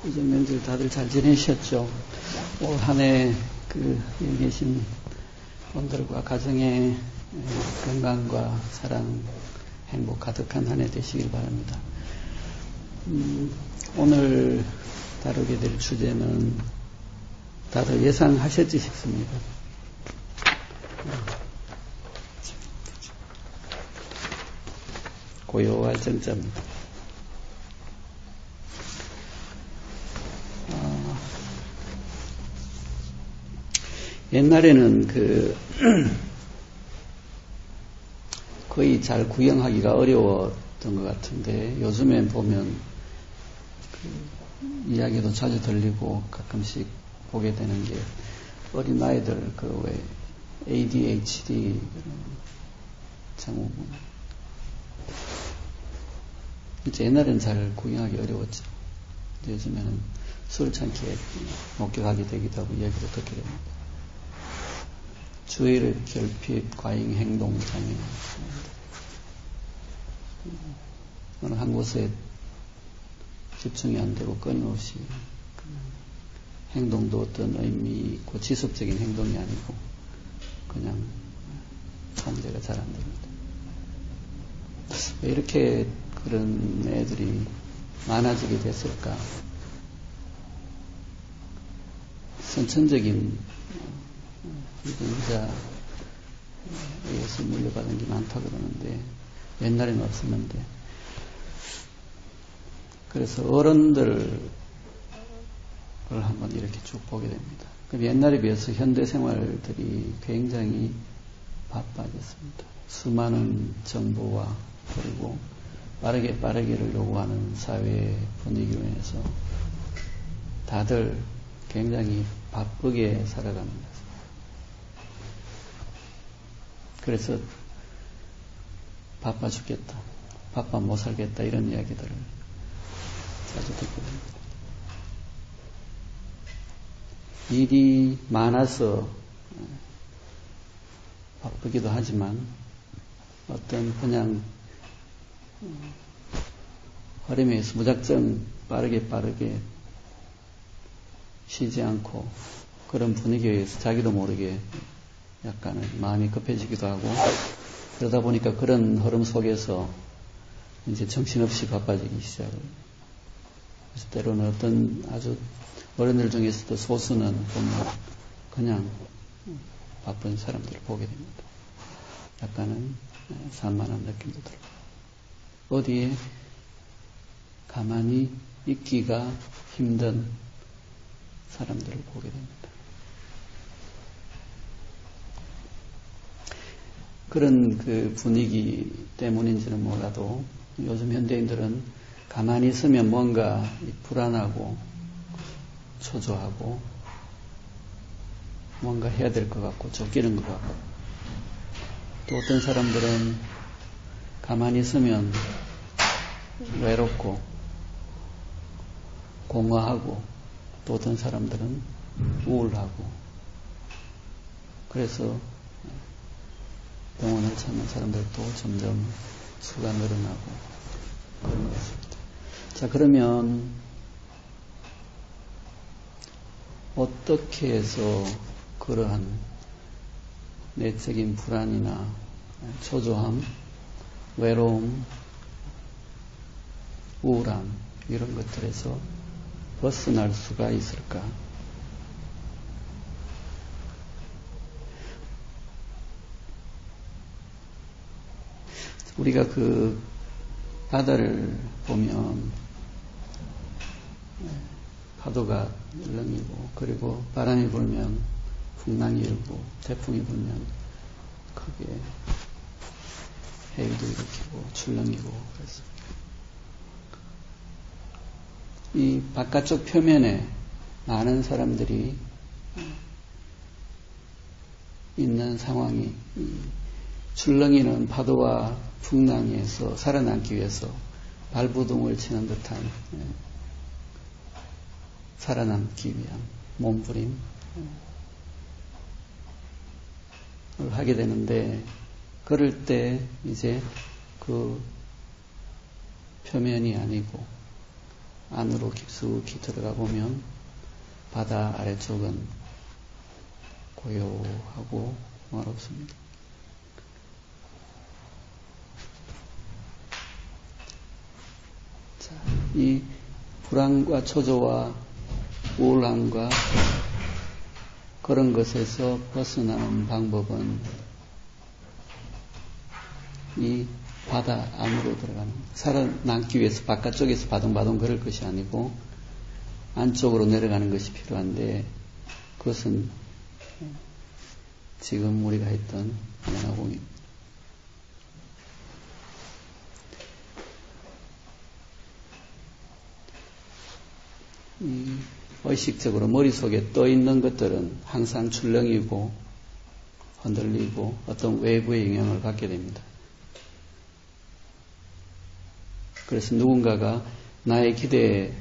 구정 명절 다들 잘 지내셨죠? 올 한 해 여기 계신 분들과 가정의 건강과 사랑, 행복 가득한 한 해 되시길 바랍니다. 오늘 다루게 될 주제는 다들 예상하셨지 싶습니다. 고요할 정자입니다. 옛날에는 거의 잘 구형하기가 어려웠던 것 같은데 요즘엔 보면 이야기도 자주 들리고 가끔씩 보게 되는 게 어린 아이들 왜 ADHD 증후군 이제 옛날에는 잘 구형하기 어려웠죠. 요즘에는 수월찮게 목격하게 되기도 하고 이야기도 듣게 됩니다. 주의력 결핍, 과잉 행동 장애. 어느 한 곳에 집중이 안 되고 끊임없이 행동도 어떤 의미 있고 지속적인 행동이 아니고 그냥 통제가 잘 안 됩니다. 왜 이렇게 그런 애들이 많아지게 됐을까? 선천적인 유전자에 의해서 물려받은 게 많다고 그러는데 옛날에는 없었는데 그래서 어른들을 한번 이렇게 쭉 보게 됩니다. 그럼 옛날에 비해서 현대 생활들이 굉장히 바빠졌습니다. 수많은 정보와 그리고 빠르게를 요구하는 사회 분위기로 인해서 다들 굉장히 바쁘게 살아갑니다. 그래서 바빠 죽겠다, 바빠 못 살겠다 이런 이야기들을 자주 듣게 됩니다. 일이 많아서 바쁘기도 하지만 어떤 그냥 흐름에 의해서 무작정 빠르게 쉬지 않고 그런 분위기에 의해서 자기도 모르게 약간은 마음이 급해지기도 하고 그러다 보니까 그런 흐름 속에서 이제 정신없이 바빠지기 시작을. 그래서 때로는 어떤 아주 어른들 중에서도 소수는 보면 그냥 바쁜 사람들을 보게 됩니다. 약간은 산만한 느낌도 들고 어디에 가만히 있기가 힘든 사람들을 보게 됩니다. 그런 분위기 때문인지는 몰라도 요즘 현대인들은 가만히 있으면 뭔가 불안하고 초조하고 뭔가 해야 될 것 같고 쫓기는 것 같고 또 어떤 사람들은 가만히 있으면 외롭고 공허하고 또 어떤 사람들은 우울하고 그래서 병원을 찾는 사람들도 점점 수가 늘어나고 그런 것 같습니다. 자, 그러면 어떻게 해서 그러한 내적인 불안이나 초조함, 외로움, 우울함 이런 것들에서 벗어날 수가 있을까? 우리가 바다를 보면 파도가 일렁이고 그리고 바람이 불면 풍랑이 일고 태풍이 불면 크게 해일도 일으키고 출렁이고 그래서 이 바깥쪽 표면에 많은 사람들이 있는 상황이 출렁이는 파도와 풍랑에서 살아남기 위해서 발부둥을 치는 듯한 살아남기 위한 몸부림을 하게 되는데 그럴 때 이제 그 표면이 아니고 안으로 깊숙이 들어가 보면 바다 아래쪽은 고요하고 평화롭습니다. 자, 이 불안과 초조와 우울함과 그런 것에서 벗어나는 방법은 이 바다 안으로 들어가는, 살아남기 위해서 바깥쪽에서 바둥바둥 걸을 것이 아니고 안쪽으로 내려가는 것이 필요한데, 그것은 지금 우리가 했던 연화공입니다. 이 의식적으로 머릿속에 떠 있는 것들은 항상 출렁이고 흔들리고 어떤 외부의 영향을 받게 됩니다. 그래서 누군가가 나의 기대에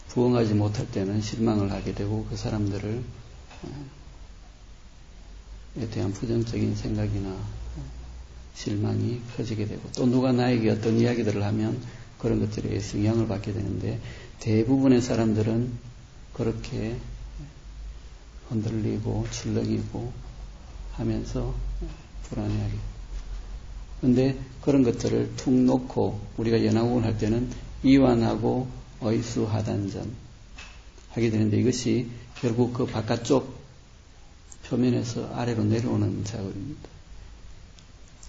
부응하지 못할 때는 실망을 하게 되고, 그 사람들을 에 대한 부정적인 생각이나 실망이 커지게 되고, 또 누가 나에게 어떤 이야기들을 하면 그런 것들에 의해서 영향을 받게 되는데, 대부분의 사람들은 그렇게 흔들리고 출렁이고 하면서 불안해하게 됩니다. 그런데 그런 것들을 툭 놓고 우리가 연화공을 할 때는 이완하고 의수하단전 하게 되는데, 이것이 결국 그 바깥쪽 표면에서 아래로 내려오는 작업입니다.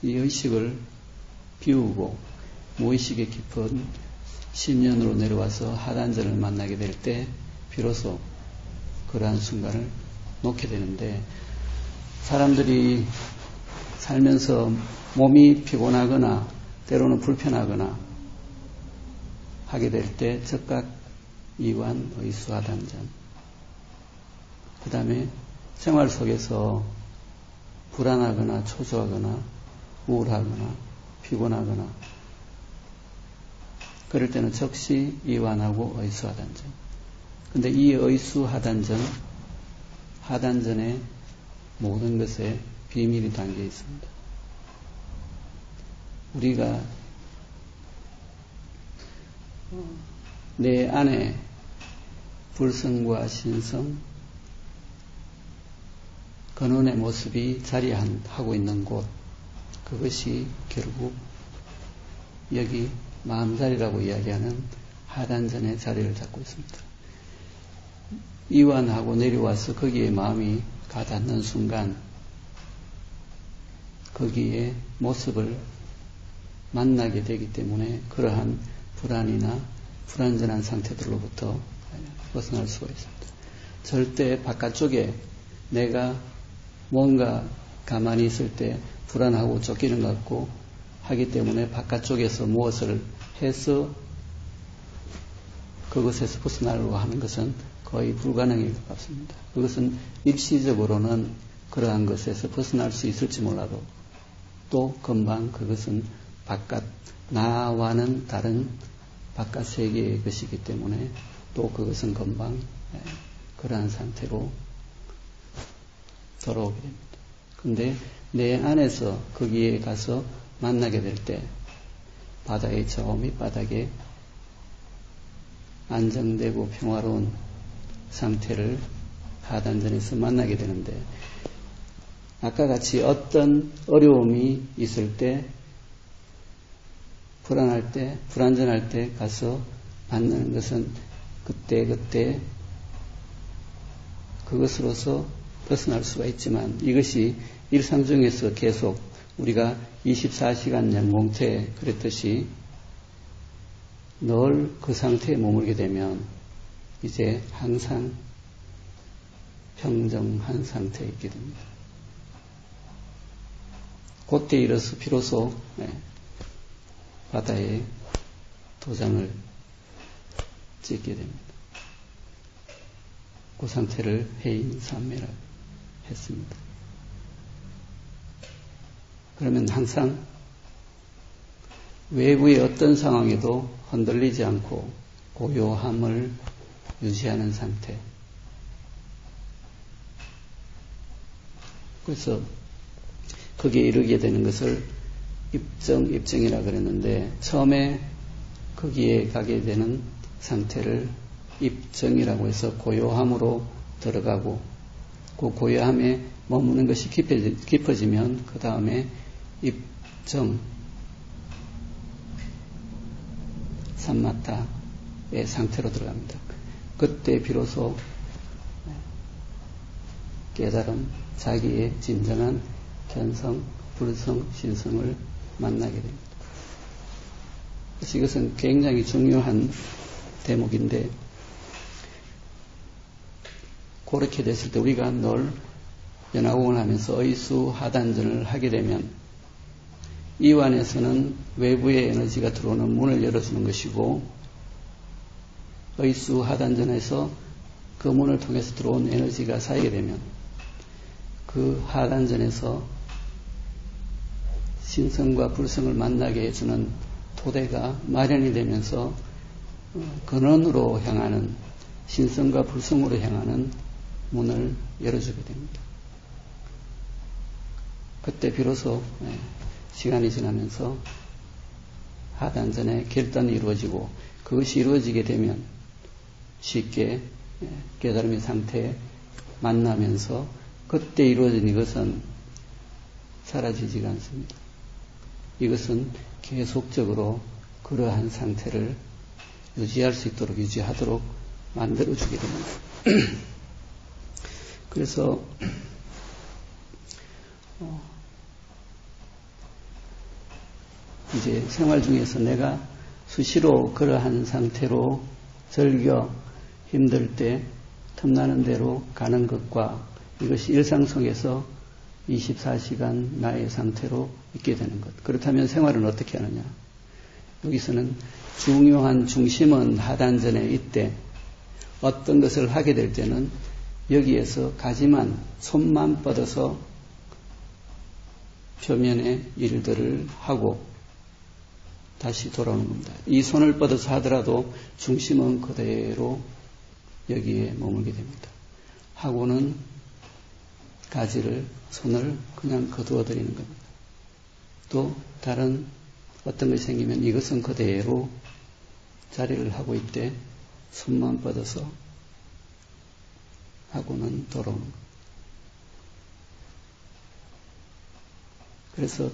이 의식을 비우고 무의식의 깊은 심연으로 내려와서 하단전을 만나게 될 때 비로소 그러한 순간을 놓게 되는데, 사람들이 살면서 몸이 피곤하거나 때로는 불편하거나 하게 될 때 즉각 이완, 의수하단전, 그 다음에 생활 속에서 불안하거나 초조하거나 우울하거나 피곤하거나 그럴 때는 즉시 이완하고 의수하단전. 근데 이 의수하단전, 하단전에 모든 것에 비밀이 담겨 있습니다. 우리가 내 안에 불성과 신성, 근원의 모습이 자리하고 있는 곳, 그것이 결국 여기 마음자리라고 이야기하는 하단전의 자리를 잡고 있습니다. 이완하고 내려와서 거기에 마음이 가닿는 순간 거기에 모습을 만나게 되기 때문에 그러한 불안이나 불안전한 상태들로부터 벗어날 수가 있습니다. 절대 바깥쪽에 내가 뭔가 가만히 있을 때 불안하고 쫓기는 것 같고 하기 때문에 바깥쪽에서 무엇을 해서 그것에서 벗어나려고 하는 것은 거의 불가능에 가깝습니다. 그것은 일시적으로는 그러한 것에서 벗어날 수 있을지 몰라도 또 금방 그것은 바깥 나와는 다른 바깥 세계의 것이기 때문에 또 그것은 금방 그러한 상태로 돌아오게 됩니다. 근데 내 안에서 거기에 가서 만나게 될 때 바다의 저 밑바닥에 안정되고 평화로운 상태를 하단전에서 만나게 되는데, 아까 같이 어떤 어려움이 있을 때, 불안할 때, 불안전할 때 가서 만나는 것은 그때 그것으로서 벗어날 수가 있지만, 이것이 일상 중에서 계속 우리가 24시간 영공태 그랬듯이 늘 그 상태에 머물게 되면 이제 항상 평정한 상태에 있게 됩니다. 그때 이르러서 비로소 바다에 도장을 찍게 됩니다. 그 상태를 해인산매라 했습니다. 그러면 항상 외부의 어떤 상황에도 흔들리지 않고 고요함을 유지하는 상태. 그래서 거기에 이르게 되는 것을 입정이라 그랬는데, 처음에 그 거기에 가게 되는 상태를 입정이라고 해서 고요함으로 들어가고, 그 고요함에 머무는 것이 깊어지면 그 다음에 입정, 삼마타의 상태로 들어갑니다. 그때 비로소 깨달음, 자기의 진정한 견성, 불성, 신성을 만나게 됩니다. 그래서 이것은 굉장히 중요한 대목인데, 그렇게 됐을 때 우리가 늘 연화공을 하면서 의수 하단전을 하게 되면 이완에서는 외부의 에너지가 들어오는 문을 열어주는 것이고, 의수 하단전에서 그 문을 통해서 들어온 에너지가 쌓이게 되면 그 하단전에서 신성과 불성을 만나게 해주는 토대가 마련이 되면서 근원으로 향하는, 신성과 불성으로 향하는 문을 열어주게 됩니다. 그때 비로소 시간이 지나면서 하단전의 결단이 이루어지고, 그것이 이루어지게 되면 쉽게 깨달음의 상태에 만나면서 그때 이루어진 이것은 사라지지가 않습니다. 이것은 계속적으로 그러한 상태를 유지할 수 있도록, 유지하도록 만들어주게 됩니다. 그래서 이제 생활 중에서 내가 수시로 그러한 상태로 즐겨 힘들 때 틈나는 대로 가는 것과, 이것이 일상 속에서 24시간 나의 상태로 있게 되는 것. 그렇다면 생활은 어떻게 하느냐? 여기서는 중요한 중심은 하단전에 있되, 어떤 것을 하게 될 때는 여기에서 가지만, 손만 뻗어서 표면의 일들을 하고 다시 돌아오는 겁니다. 이 손을 뻗어서 하더라도 중심은 그대로 여기에 머물게 됩니다. 하고는 가지를, 손을 그냥 거두어 드리는 겁니다. 또 다른 어떤 것이 생기면 이것은 그대로 자리를 하고 있되 손만 뻗어서 하고는 돌아오는 겁니다. 그래서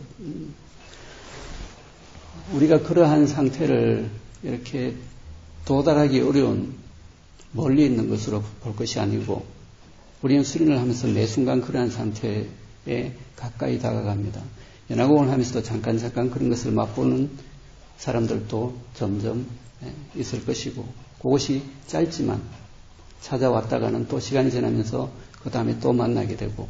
우리가 그러한 상태를 이렇게 도달하기 어려운 멀리 있는 것으로 볼 것이 아니고, 우리는 수련을 하면서 매 순간 그러한 상태에 가까이 다가갑니다. 연화공을 하면서도 잠깐 그런 것을 맛보는 사람들도 점점 있을 것이고, 그것이 짧지만 찾아왔다가는 또 시간이 지나면서 그 다음에 또 만나게 되고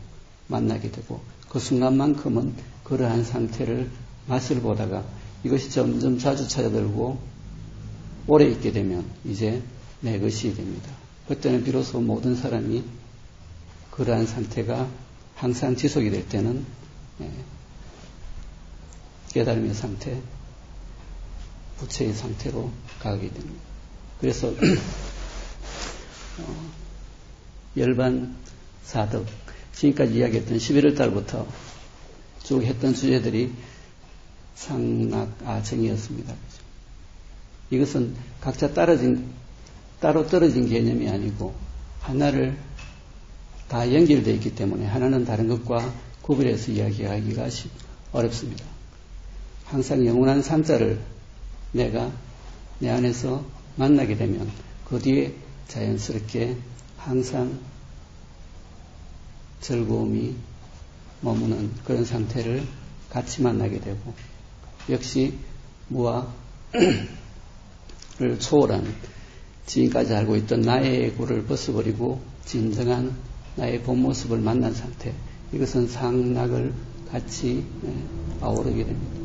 그 순간만큼은 그러한 상태를 맛을 보다가 이것이 점점 자주 찾아들고 오래 있게 되면 이제 내 것이 됩니다. 그때는 비로소 모든 사람이 그러한 상태가 항상 지속이 될 때는 깨달음의 상태, 부처의 상태로 가게 됩니다. 그래서 열반 사덕, 지금까지 이야기했던 11월 달부터 쭉 했던 주제들이 상락아정이었습니다. 이것은 각자 따로 떨어진 개념이 아니고 하나를 다 연결되어 있기 때문에 하나는 다른 것과 구별해서 이야기하기가 어렵습니다. 항상 영원한 삼자를 내가 내 안에서 만나게 되면 그 뒤에 자연스럽게 항상 즐거움이 머무는 그런 상태를 같이 만나게 되고, 역시 무아를 초월한 지금까지 알고 있던 나의 구를 벗어버리고 진정한 나의 본 모습을 만난 상태, 이것은 상락을 같이 아우르게 됩니다.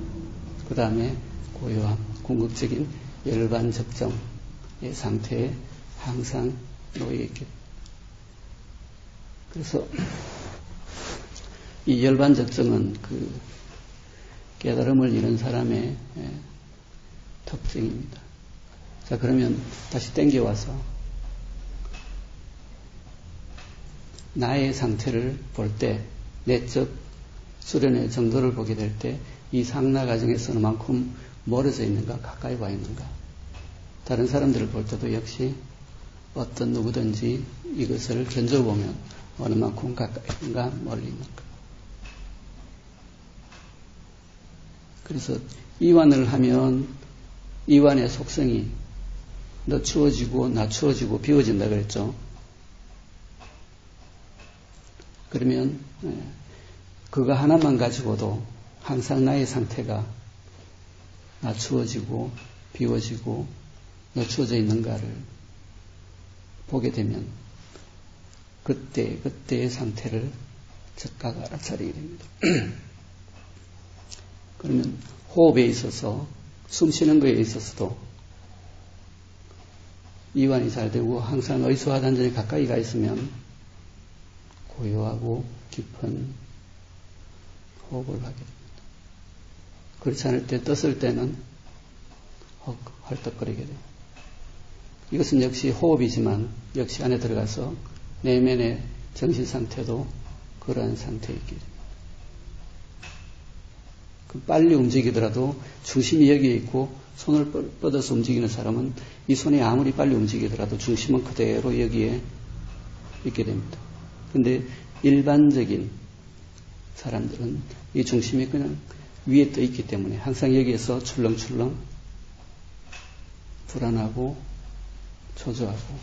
그 다음에 고요함, 궁극적인 열반적정의 상태에 항상 놓여있게 됩니다. 그래서 이 열반적정은 그 깨달음을 이룬 사람의 특징입니다. 자, 그러면 다시 땡겨와서 나의 상태를 볼 때, 내적 수련의 정도를 보게 될 때 이 상락 과정에서 얼만큼 멀어져 있는가, 가까이 와 있는가, 다른 사람들을 볼 때도 역시 어떤 누구든지 이것을 견져보면 어느 만큼 가까이인가 멀리 있는가. 그래서 이완을 하면 이완의 속성이 너 추워지고 나 추워지고 비워진다 그랬죠. 그러면 그거 하나만 가지고도 항상 나의 상태가 나 추워지고 비워지고 너 추워져 있는가를 보게 되면 그때의 상태를 즉각 알아차리게 됩니다. 그러면 호흡에 있어서 숨 쉬는 거에 있어서도 이완이 잘 되고 항상 의수화단전에 가까이 가 있으면 고요하고 깊은 호흡을 하게 됩니다. 그렇지 않을 때 떴을 때는 헐떡거리게 돼요. 이것은 역시 호흡이지만 역시 안에 들어가서 내면의 정신 상태도 그러한 상태에 있게 됩니다. 빨리 움직이더라도 중심이 여기에 있고 손을 뻗어서 움직이는 사람은 이 손이 아무리 빨리 움직이더라도 중심은 그대로 여기에 있게 됩니다. 근데 일반적인 사람들은 이 중심이 그냥 위에 떠 있기 때문에 항상 여기에서 출렁출렁 불안하고 초조하고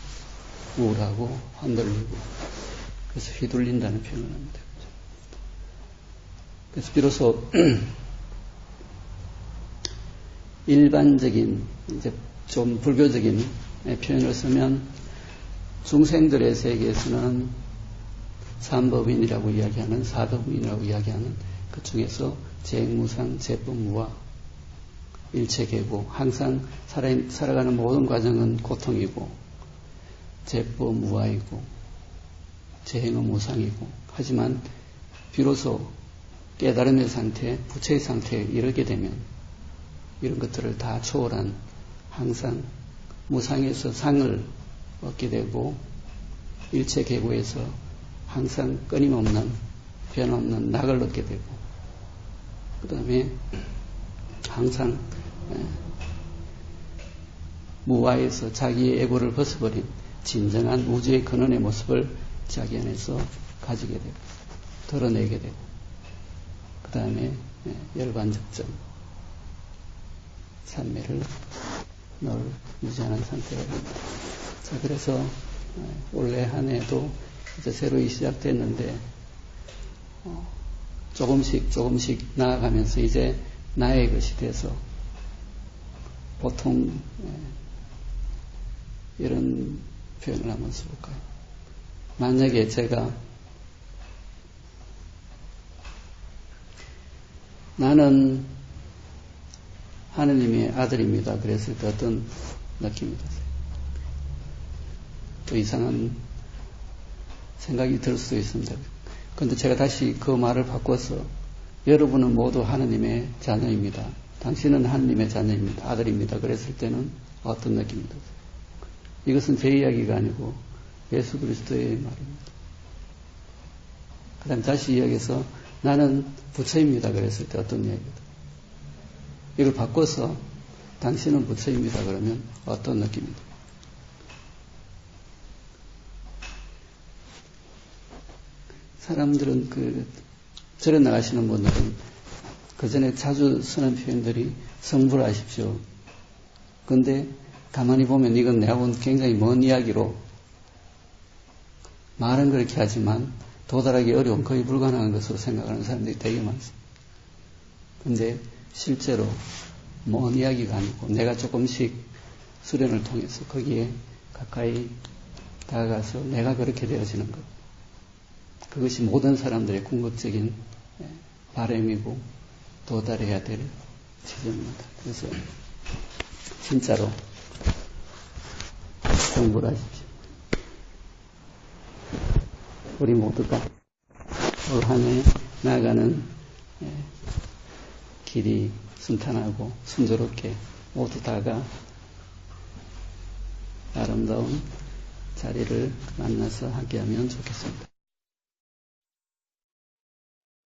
우울하고 흔들리고 그래서 휘둘린다는 표현을 합니다. 그래서 비로소 일반적인 이제 좀 불교적인 표현을 쓰면 중생들의 세계에서는 삼법인이라고 이야기하는 사법인이라고 이야기하는 그 중에서 재무상, 재법무와 일체계고 항상 살아가는 모든 과정은 고통이고 재법무화이고 재행은 무상이고 하지만 비로소 깨달음의 상태, 부처의 상태에 이르게 되면 이런 것들을 다 초월한 항상 무상에서 상을 얻게 되고 일체계고에서 항상 끊임없는 변함없는 낙을 얻게 되고 그 다음에 항상 무아에서 자기의 에고를 벗어버린 진정한 우주의 근원의 모습을 자기 안에서 가지게 되고 드러내게 되고 그 다음에 열반적점 산매를 늘 유지하는 상태가 됩니다. 자, 그래서 올해 한 해도 이제 새로이 시작됐는데 조금씩 나아가면서 이제 나의 것이 돼서 보통 이런 표현을 한번 써볼까요? 만약에 제가 나는 하느님의 아들입니다. 그랬을 때 어떤 느낌이 드세요? 또 이상한 생각이 들 수도 있습니다. 그런데 제가 다시 그 말을 바꿔서 여러분은 모두 하느님의 자녀입니다. 당신은 하느님의 자녀입니다. 아들입니다. 그랬을 때는 어떤 느낌이 드세요? 이것은 제 이야기가 아니고 예수 그리스도의 말입니다. 그 다음 다시 이야기해서 나는 부처입니다. 그랬을 때 어떤 이야기가 돼요? 이걸 바꿔서 당신은 부처입니다. 그러면 어떤 느낌입니다. 사람들은 절에 나가시는 분들은 그 전에 자주 쓰는 표현들이 성불하십시오. 그런데 가만히 보면 이건 내하고는 굉장히 먼 이야기로 말은 그렇게 하지만 도달하기 어려운 거의 불가능한 것으로 생각하는 사람들이 되게 많습니다. 그런데 실제로 먼 이야기가 아니고 내가 조금씩 수련을 통해서 거기에 가까이 다가가서 내가 그렇게 되어지는 것. 그것이 모든 사람들의 궁극적인 바람이고 도달해야 될 지점입니다. 그래서 진짜로 공부를 하십시오. 우리 모두가 올 한 해 나아가는 길이 순탄하고 순조롭게 모두 다가 아름다운 자리를 만나서 함께하면 좋겠습니다.